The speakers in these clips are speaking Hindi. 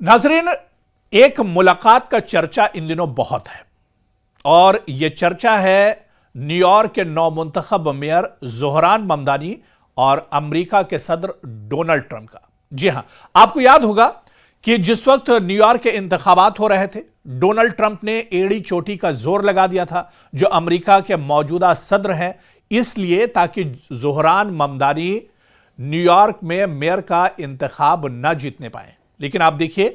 नाजरीन, एक मुलाकात का चर्चा इन दिनों बहुत है और यह चर्चा है न्यूयॉर्क के नौमुंतखब मेयर ज़ोहरान ममदानी और अमेरिका के सदर डोनाल्ड ट्रंप का। जी हां, आपको याद होगा कि जिस वक्त न्यूयॉर्क के इंतखाबात हो रहे थे, डोनाल्ड ट्रंप ने एड़ी चोटी का जोर लगा दिया था जो अमेरिका के मौजूदा सदर हैं, इसलिए ताकि ज़ोहरान ममदानी न्यूयॉर्क में मेयर का इंतखाब न जीतने पाए। लेकिन आप देखिए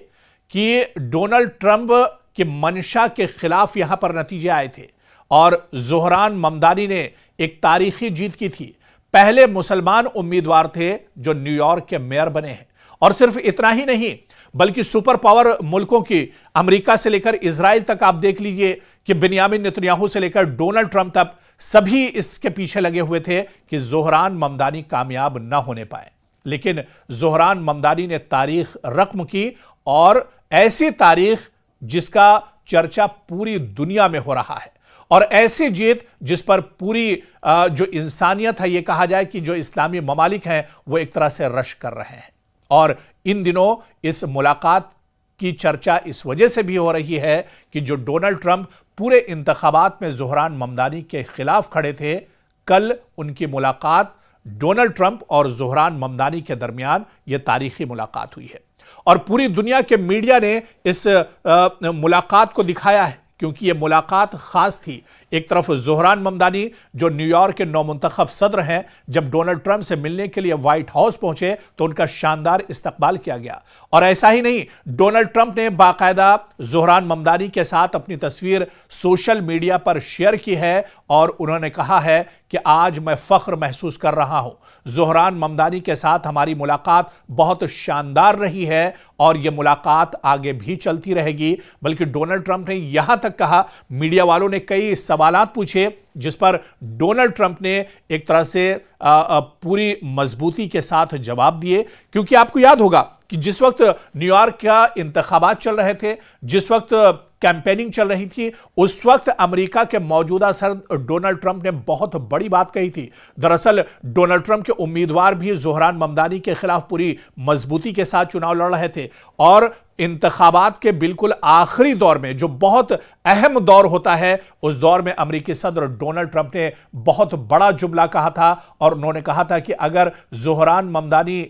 कि डोनाल्ड ट्रंप की मंशा के खिलाफ यहां पर नतीजे आए थे और ज़ोहरान ममदानी ने एक तारीखी जीत की थी। पहले मुसलमान उम्मीदवार थे जो न्यूयॉर्क के मेयर बने हैं। और सिर्फ इतना ही नहीं, बल्कि सुपर पावर मुल्कों की अमेरिका से लेकर इजराइल तक आप देख लीजिए कि बिन्यामिन नेतन्याहू से लेकर डोनाल्ड ट्रंप तक सभी इसके पीछे लगे हुए थे कि ज़ोहरान ममदानी कामयाब न होने पाए। लेकिन ज़ोहरान ममदानी ने तारीख रकम की और ऐसी तारीख जिसका चर्चा पूरी दुनिया में हो रहा है और ऐसी जीत जिस पर पूरी जो इंसानियत है, यह कहा जाए कि जो इस्लामी ममालिक हैं वो एक तरह से रश कर रहे हैं। और इन दिनों इस मुलाकात की चर्चा इस वजह से भी हो रही है कि जो डोनाल्ड ट्रंप पूरे इंतखाबात में ज़ोहरान ममदानी के खिलाफ खड़े थे, कल उनकी मुलाकात डोनाल्ड ट्रंप और ज़ोहरान ममदानी के दरमियान यह तारीखी मुलाकात हुई है और पूरी दुनिया के मीडिया ने इस मुलाकात को दिखाया है क्योंकि यह मुलाकात खास थी। एक तरफ ज़ोहरान ममदानी जो न्यूयॉर्क के नौमुंतखब सदर हैं, जब डोनाल्ड ट्रंप से मिलने के लिए व्हाइट हाउस पहुंचे तो उनका शानदार इस्तकबाल किया गया। और ऐसा ही नहीं, डोनाल्ड ट्रंप ने बाकायदा ज़ोहरान ममदानी के साथ अपनी तस्वीर सोशल मीडिया पर शेयर की है और उन्होंने कहा है कि आज मैं फख्र महसूस कर रहा हूं, ज़ोहरान ममदानी के साथ हमारी मुलाकात बहुत शानदार रही है और यह मुलाकात आगे भी चलती रहेगी। बल्कि डोनाल्ड ट्रंप ने यहां तक कहा, मीडिया वालों ने कई सवालात पूछे जिस पर डोनाल्ड ट्रंप ने एक तरह से पूरी मजबूती के साथ जवाब दिए। क्योंकि आपको याद होगा कि जिस वक्त न्यूयॉर्क का इंतखाबात चल रहे थे, जिस वक्त कैंपेनिंग चल रही थी, उस वक्त अमेरिका के मौजूदा सदर डोनाल्ड ट्रंप ने बहुत बड़ी बात कही थी। दरअसल डोनाल्ड ट्रंप के उम्मीदवार भी ज़ोहरान ममदानी के खिलाफ पूरी मजबूती के साथ चुनाव लड़ रहे थे और इंतखाबात के बिल्कुल आखिरी दौर में, जो बहुत अहम दौर होता है, उस दौर में अमेरिकी सदर डोनाल्ड ट्रंप ने बहुत बड़ा जुमला कहा था और उन्होंने कहा था कि अगर ज़ोहरान ममदानी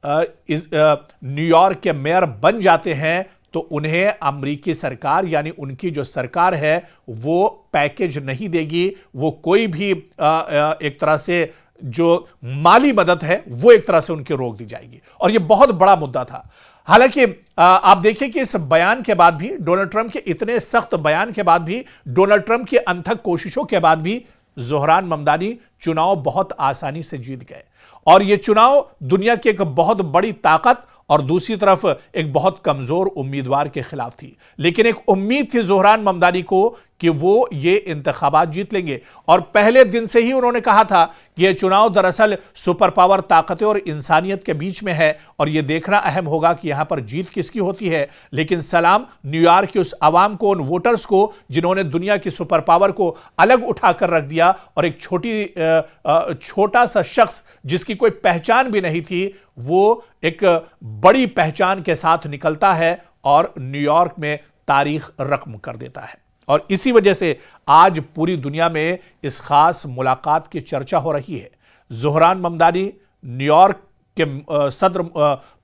न्यूयॉर्क के मेयर बन जाते हैं तो उन्हें अमेरिकी सरकार यानी उनकी जो सरकार है वो पैकेज नहीं देगी, वो कोई भी एक तरह से जो माली मदद है वो एक तरह से उनकी रोक दी जाएगी। और ये बहुत बड़ा मुद्दा था। हालांकि आप देखिए कि इस बयान के बाद भी, डोनाल्ड ट्रंप के इतने सख्त बयान के बाद भी, डोनाल्ड ट्रंप की अनथक कोशिशों के बाद भी ज़ोहरान ममदानी चुनाव बहुत आसानी से जीत गए। और यह चुनाव दुनिया की एक बहुत बड़ी ताकत और दूसरी तरफ एक बहुत कमजोर उम्मीदवार के खिलाफ थी। लेकिन एक उम्मीद थी ज़ोहरान ममदानी को कि वो ये इंतखाबात जीत लेंगे और पहले दिन से ही उन्होंने कहा था कि यह चुनाव दरअसल सुपर पावर ताकतें और इंसानियत के बीच में है और यह देखना अहम होगा कि यहां पर जीत किसकी होती है। लेकिन सलाम न्यूयॉर्क की उस आवाम को, उन वोटर्स को जिन्होंने दुनिया की सुपर पावर को अलग उठाकर रख दिया और एक छोटा सा शख्स जिसकी कोई पहचान भी नहीं थी, वो एक बड़ी पहचान के साथ निकलता है और न्यूयॉर्क में तारीख रकम कर देता है। और इसी वजह से आज पूरी दुनिया में इस खास मुलाकात की चर्चा हो रही है। ज़ोहरान ममदानी न्यूयॉर्क के सदर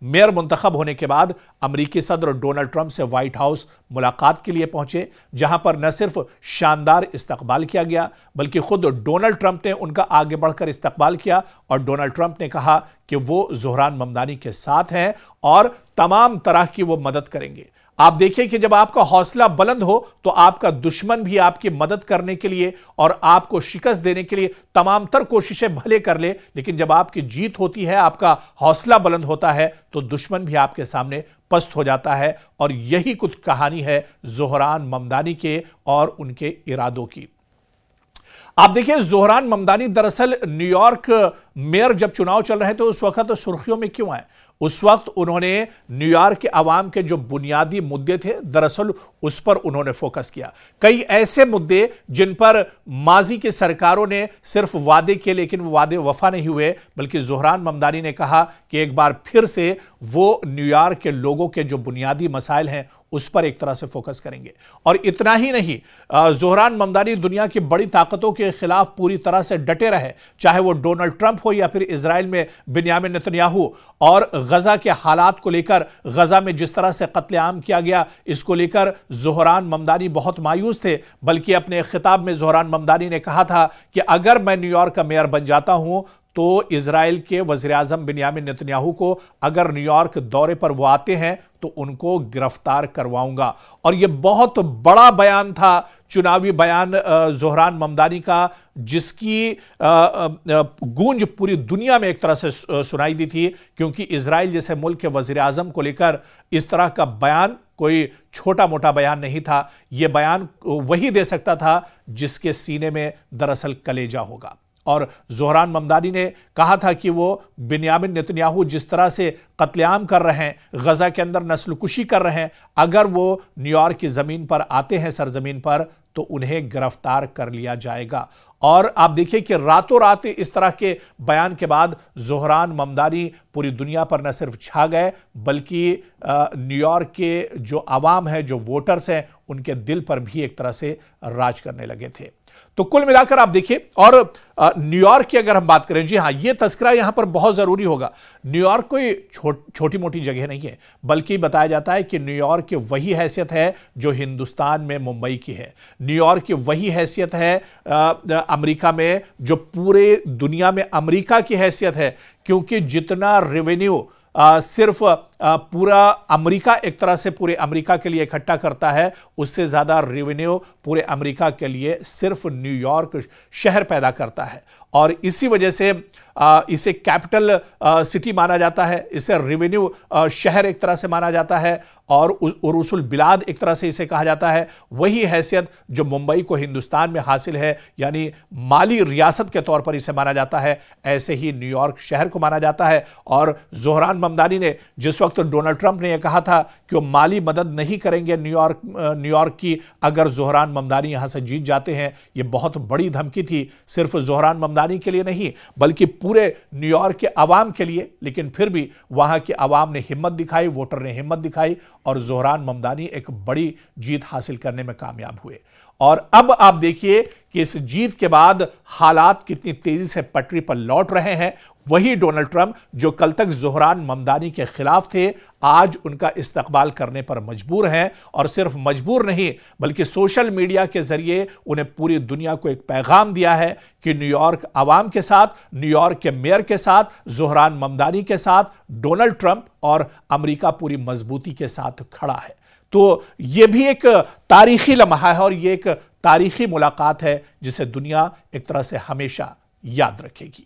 मेयर मुंतखब होने के बाद अमेरिकी सदर डोनाल्ड ट्रंप से व्हाइट हाउस मुलाकात के लिए पहुंचे, जहां पर न सिर्फ शानदार इस्तकबाल किया गया बल्कि खुद डोनाल्ड ट्रंप ने उनका आगे बढ़कर इस्तकबाल किया और डोनाल्ड ट्रंप ने कहा कि वो ज़ोहरान ममदानी के साथ हैं और तमाम तरह की वो मदद करेंगे। आप देखिए कि जब आपका हौसला बुलंद हो तो आपका दुश्मन भी आपकी मदद करने के लिए और आपको शिकस्त देने के लिए तमाम तर कोशिशें भले कर ले, लेकिन जब आपकी जीत होती है, आपका हौसला बुलंद होता है तो दुश्मन भी आपके सामने पस्त हो जाता है। और यही कुछ कहानी है ज़ोहरान ममदानी के और उनके इरादों की। आप देखिए, ज़ोहरान ममदानी दरअसल न्यूयॉर्क मेयर जब चुनाव चल रहे थे उस वक्त सुर्खियों में क्यों आए? उस वक्त उन्होंने न्यूयॉर्क के अवाम के जो बुनियादी मुद्दे थे, दरअसल उस पर उन्होंने फोकस किया। कई ऐसे मुद्दे जिन पर माजी की सरकारों ने सिर्फ वादे किए लेकिन वो वादे वफा नहीं हुए, बल्कि ज़ोहरान ममदानी ने कहा कि एक बार फिर से वो न्यूयॉर्क के लोगों के जो बुनियादी मसाइल हैं उस पर एक तरह से फोकस करेंगे। और इतना ही नहीं, ज़ोहरान ममदानी दुनिया की बड़ी ताकतों के खिलाफ पूरी तरह से डटे रहे, चाहे वो डोनाल्ड ट्रंप हो या फिर इजराइल में बिन्यामिन नेतन्याहू। और गजा के हालात को लेकर, गजा में जिस तरह से कत्लेआम किया गया, इसको लेकर ज़ोहरान ममदानी बहुत मायूस थे। बल्कि अपने खिताब में ज़ोहरान ममदानी ने कहा था कि अगर मैं न्यूयॉर्क का मेयर बन जाता हूं तो इजराइल के वज़ीर आज़म बिन्यामिन नेतन्याहू को अगर न्यूयॉर्क दौरे पर वो आते हैं तो उनको गिरफ्तार करवाऊंगा। और यह बहुत बड़ा बयान था, चुनावी बयान ज़ोहरान ममदानी का, जिसकी गूंज पूरी दुनिया में एक तरह से सुनाई दी थी, क्योंकि इजराइल जैसे मुल्क के वज़ीर आज़म को लेकर इस तरह का बयान कोई छोटा मोटा बयान नहीं था। यह बयान वही दे सकता था जिसके सीने में दरअसल कलेजा होगा। और ज़ोहरान ममदानी ने कहा था कि वो बिन्यामिन नेतन्याहू जिस तरह से कत्लेआम कर रहे हैं, गजा के अंदर नस्लकुशी कर रहे हैं, अगर वो न्यूयॉर्क की ज़मीन पर आते हैं, सरजमीन पर, तो उन्हें गिरफ्तार कर लिया जाएगा। और आप देखिए कि रातों रात इस तरह के बयान के बाद ज़ोहरान ममदानी पूरी दुनिया पर न सिर्फ छा गए, बल्कि न्यूयॉर्क के जो आवाम है, जो वोटर्स हैं, उनके दिल पर भी एक तरह से राज करने लगे थे। तो कुल मिलाकर आप देखिए, और न्यूयॉर्क की अगर हम बात करें, जी हां, यह तस्करा यहां पर बहुत जरूरी होगा। न्यूयॉर्क कोई छोटी मोटी जगह नहीं है, बल्कि बताया जाता है कि न्यूयॉर्क की वही हैसियत है जो हिंदुस्तान में मुंबई की है। न्यूयॉर्क की वही हैसियत है अमेरिका में जो पूरे दुनिया में अमेरिका की हैसियत है, क्योंकि जितना रेवेन्यू सिर्फ पूरा अमेरिका एक तरह से पूरे अमेरिका के लिए इकट्ठा करता है, उससे ज़्यादा रेवेन्यू पूरे अमेरिका के लिए सिर्फ न्यूयॉर्क शहर पैदा करता है। और इसी वजह से इसे कैपिटल सिटी माना जाता है, इसे रेवेन्यू शहर एक तरह से माना जाता है, और उरुसुल बिलाद एक तरह से इसे कहा जाता है। वही हैसियत जो मुंबई को हिंदुस्तान में हासिल है, यानी माली रियासत के तौर पर इसे माना जाता है, ऐसे ही न्यूयॉर्क शहर को माना जाता है। और ज़ोहरान ममदानी ने जिस वक्त डोनाल्ड ट्रंप ने यह कहा था कि वो माली मदद नहीं करेंगे न्यूयॉर्क की अगर ज़ोहरान ममदानी यहां से जीत जाते हैं, यह बहुत बड़ी धमकी थी, सिर्फ ज़ोहरान ममदानी के लिए नहीं बल्कि पूरे न्यूयॉर्क के अवाम के लिए। लेकिन फिर भी वहां के अवाम ने हिम्मत दिखाई, वोटर ने हिम्मत दिखाई, और ज़ोहरान ममदानी एक बड़ी जीत हासिल करने में कामयाब हुए। और अब आप देखिए कि इस जीत के बाद हालात कितनी तेजी से पटरी पर लौट रहे हैं। वही डोनाल्ड ट्रंप जो कल तक ज़ोहरान ममदानी के खिलाफ थे, आज उनका इस्तकबाल करने पर मजबूर हैं। और सिर्फ मजबूर नहीं, बल्कि सोशल मीडिया के जरिए उन्हें पूरी दुनिया को एक पैगाम दिया है कि न्यूयॉर्क अवाम के साथ, न्यूयॉर्क के मेयर के साथ, ज़ोहरान ममदानी के साथ डोनाल्ड ट्रंप और अमेरिका पूरी मजबूती के साथ खड़ा है। तो यह भी एक तारीखी लम्हा है और यह एक तारीखी मुलाकात है जिसे दुनिया एक तरह से हमेशा याद रखेगी।